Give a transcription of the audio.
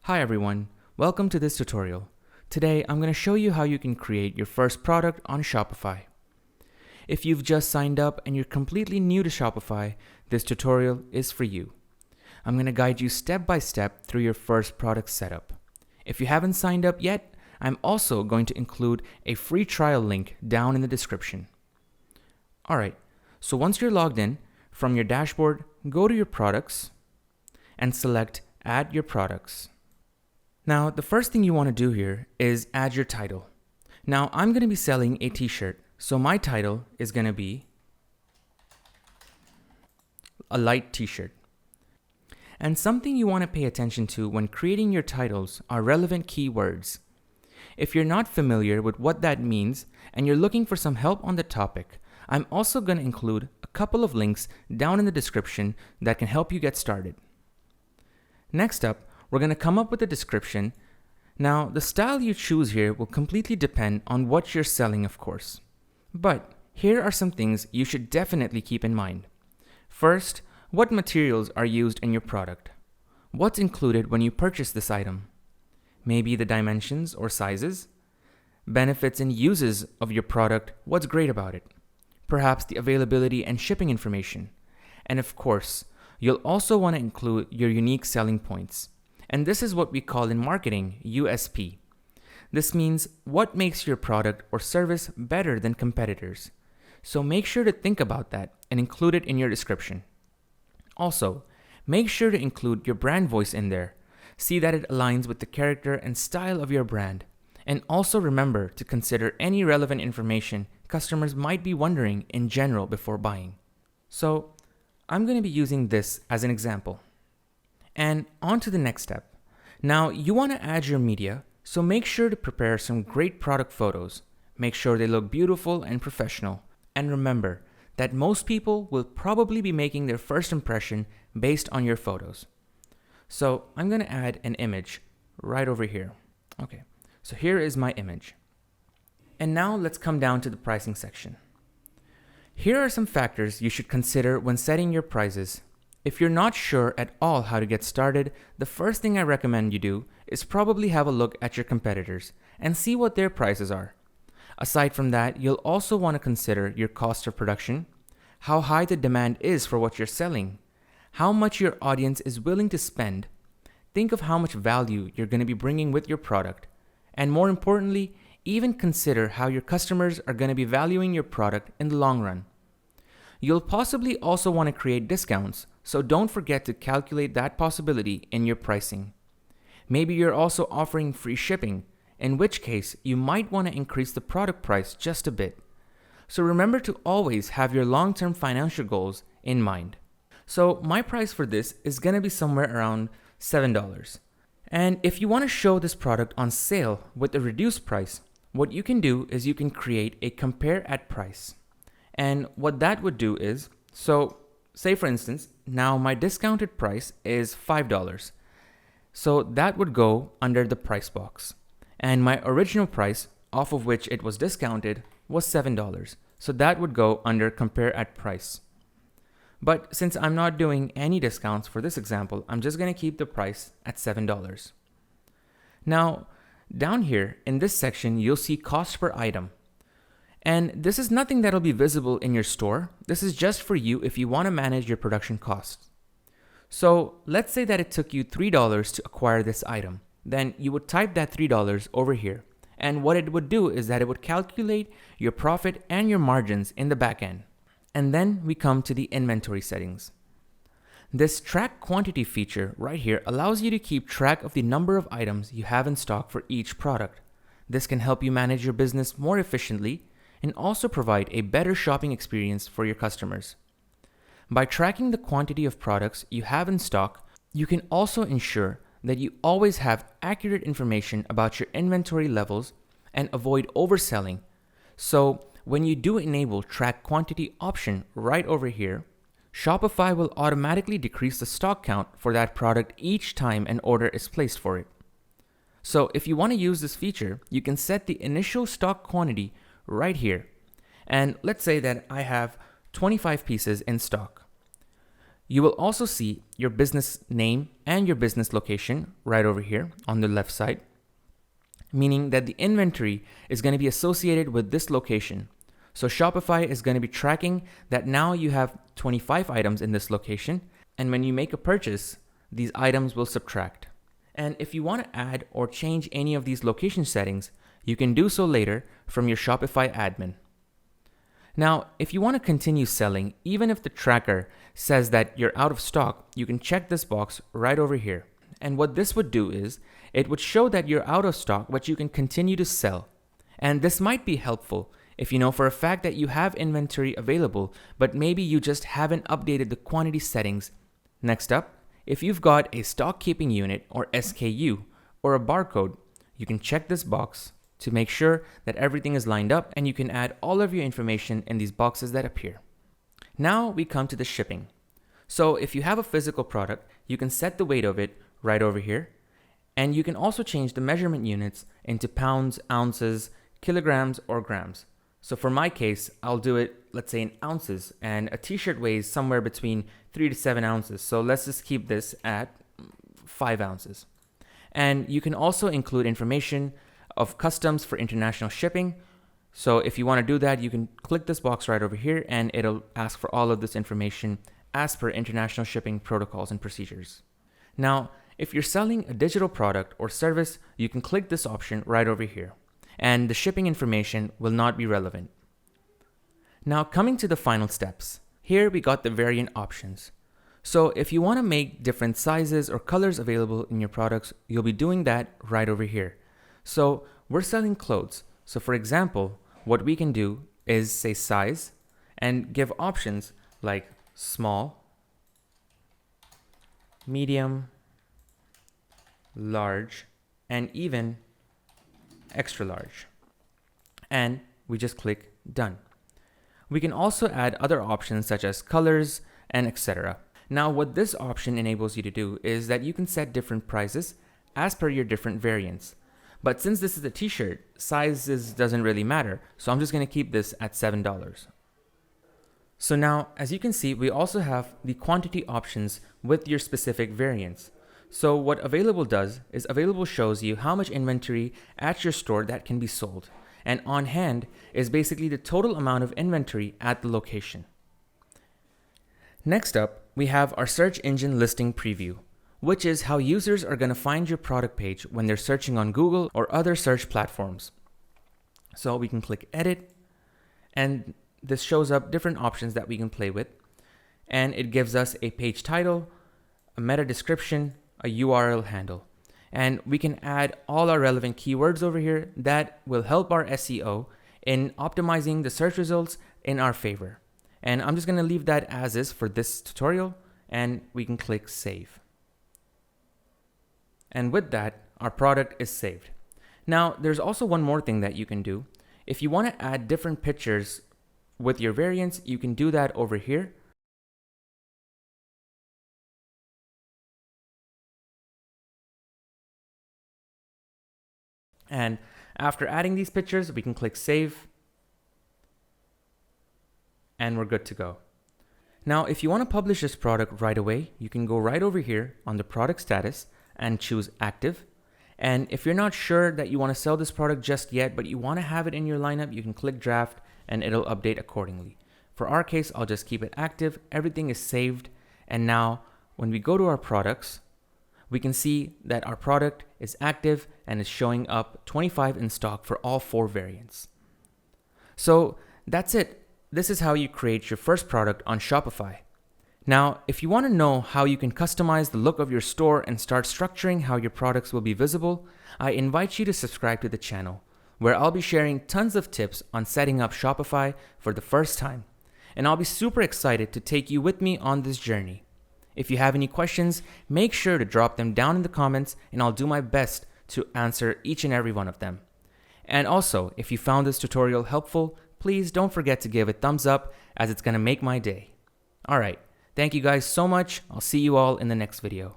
Hi everyone, welcome to this tutorial. Today I'm going to show you how you can create your first product on Shopify. If you've just signed up and you're completely new to Shopify, this tutorial is for you. I'm going to guide you step by step through your first product setup. If you haven't signed up yet, I'm also going to include a free trial link down in the description. Alright, so once you're logged in, from your dashboard, go to your products and select Add Your Products. Now, the first thing you want to do here is add your title. Now, I'm going to be selling a t-shirt, so my title is going to be a light t-shirt. And something you want to pay attention to when creating your titles are relevant keywords. If you're not familiar with what that means and you're looking for some help on the topic, I'm also going to include a couple of links down in the description that can help you get started. Next up, we're going to come up with a description. Now, the style you choose here will completely depend on what you're selling, of course. But here are some things you should definitely keep in mind. First, what materials are used in your product? What's included when you purchase this item? Maybe the dimensions or sizes? Benefits and uses of your product, what's great about it? Perhaps the availability and shipping information. And of course, you'll also want to include your unique selling points. And this is what we call in marketing USP. This means what makes your product or service better than competitors. So make sure to think about that and include it in your description. Also, make sure to include your brand voice in there. See that it aligns with the character and style of your brand. And also remember to consider any relevant information customers might be wondering in general before buying. So, I'm going to be using this as an example. And on to the next step. Now, you want to add your media, so make sure to prepare some great product photos. Make sure they look beautiful and professional. And remember that most people will probably be making their first impression based on your photos. So I'm going to add an image right over here. Okay, so here is my image. And now let's come down to the pricing section. Here are some factors you should consider when setting your prices. If you're not sure at all how to get started, the first thing I recommend you do is probably have a look at your competitors and see what their prices are. Aside from that, you'll also want to consider your cost of production, how high the demand is for what you're selling, how much your audience is willing to spend. Think of how much value you're going to be bringing with your product, and more importantly, even consider how your customers are going to be valuing your product in the long run. You'll possibly also want to create discounts, so don't forget to calculate that possibility in your pricing. Maybe you're also offering free shipping, in which case you might want to increase the product price just a bit. So remember to always have your long-term financial goals in mind. So my price for this is going to be somewhere around $7. And if you want to show this product on sale with a reduced price, what you can do is you can create a compare at price. And what that would do is, so say for instance, now my discounted price is $5. So that would go under the price box. And my original price, off of which it was discounted, was $7. So that would go under compare at price. But since I'm not doing any discounts for this example, I'm just going to keep the price at $7. Now, down here in this section, you'll see cost per item. And this is nothing that'll be visible in your store. This is just for you if you want to manage your production costs. So let's say that it took you $3 to acquire this item. Then you would type that $3 over here. And what it would do is that it would calculate your profit and your margins in the back end. And then we come to the inventory settings. This track quantity feature right here allows you to keep track of the number of items you have in stock for each product. This can help you manage your business more efficiently and also provide a better shopping experience for your customers. By tracking the quantity of products you have in stock, you can also ensure that you always have accurate information about your inventory levels and avoid overselling. So when you do enable track quantity option right over here, Shopify will automatically decrease the stock count for that product each time an order is placed for it. So if you want to use this feature, you can set the initial stock quantity right here. And let's say that I have 25 pieces in stock. You will also see your business name and your business location right over here on the left side, meaning that the inventory is going to be associated with this location. So Shopify is going to be tracking that now you have 25 items in this location, and when you make a purchase, these items will subtract. And if you want to add or change any of these location settings, you can do so later from your Shopify admin. Now, if you want to continue selling, even if the tracker says that you're out of stock, you can check this box right over here. And what this would do is, it would show that you're out of stock, but you can continue to sell. And this might be helpful if you know for a fact that you have inventory available, but maybe you just haven't updated the quantity settings. Next up, if you've got a stock keeping unit or SKU or a barcode, you can check this box to make sure that everything is lined up, and you can add all of your information in these boxes that appear. Now we come to the shipping. So if you have a physical product, you can set the weight of it right over here, and you can also change the measurement units into pounds, ounces, kilograms, or grams. So for my case, I'll do it, let's say in ounces, and a t-shirt weighs somewhere between 3 to 7 ounces. So let's just keep this at 5 ounces. And you can also include information of customs for international shipping. So if you want to do that, you can click this box right over here and it'll ask for all of this information as per international shipping protocols and procedures. Now, if you're selling a digital product or service, you can click this option right over here, and the shipping information will not be relevant. Now, coming to the final steps, here we got the variant options. So if you want to make different sizes or colors available in your products, you'll be doing that right over here. So we're selling clothes. So for example, what we can do is say size and give options like small, medium, large, and even extra large. And we just click done. We can also add other options such as colors and etc. Now what this option enables you to do is that you can set different prices as per your different variants. But since this is a t-shirt, sizes doesn't really matter, so I'm just going to keep this at $7. So now, as you can see, we also have the quantity options with your specific variants. So what available does is available shows you how much inventory at your store that can be sold. And on hand is basically the total amount of inventory at the location. Next up, we have our search engine listing preview, which is how users are going to find your product page when they're searching on Google or other search platforms. So we can click edit, and this shows up different options that we can play with. And it gives us a page title, a meta description, a URL handle. And we can add all our relevant keywords over here that will help our SEO in optimizing the search results in our favor. And I'm just going to leave that as is for this tutorial, and we can click save. And with that, our product is saved. Now, there's also one more thing that you can do. If you want to add different pictures with your variants, you can do that over here. And after adding these pictures, we can click save, and we're good to go. Now, if you want to publish this product right away, you can go right over here on the product status and choose active. And if you're not sure that you want to sell this product just yet, but you want to have it in your lineup, you can click draft and it'll update accordingly. For our case, I'll just keep it active. Everything is saved. And now when we go to our products, we can see that our product is active and is showing up 25 in stock for all 4 variants. So that's it. This is how you create your first product on Shopify. Now, if you want to know how you can customize the look of your store and start structuring how your products will be visible, I invite you to subscribe to the channel, where I'll be sharing tons of tips on setting up Shopify for the first time. And I'll be super excited to take you with me on this journey. If you have any questions, make sure to drop them down in the comments, and I'll do my best to answer each and every one of them. And also, if you found this tutorial helpful, please don't forget to give it a thumbs up, as it's going to make my day. Alright. Thank you guys so much. I'll see you all in the next video.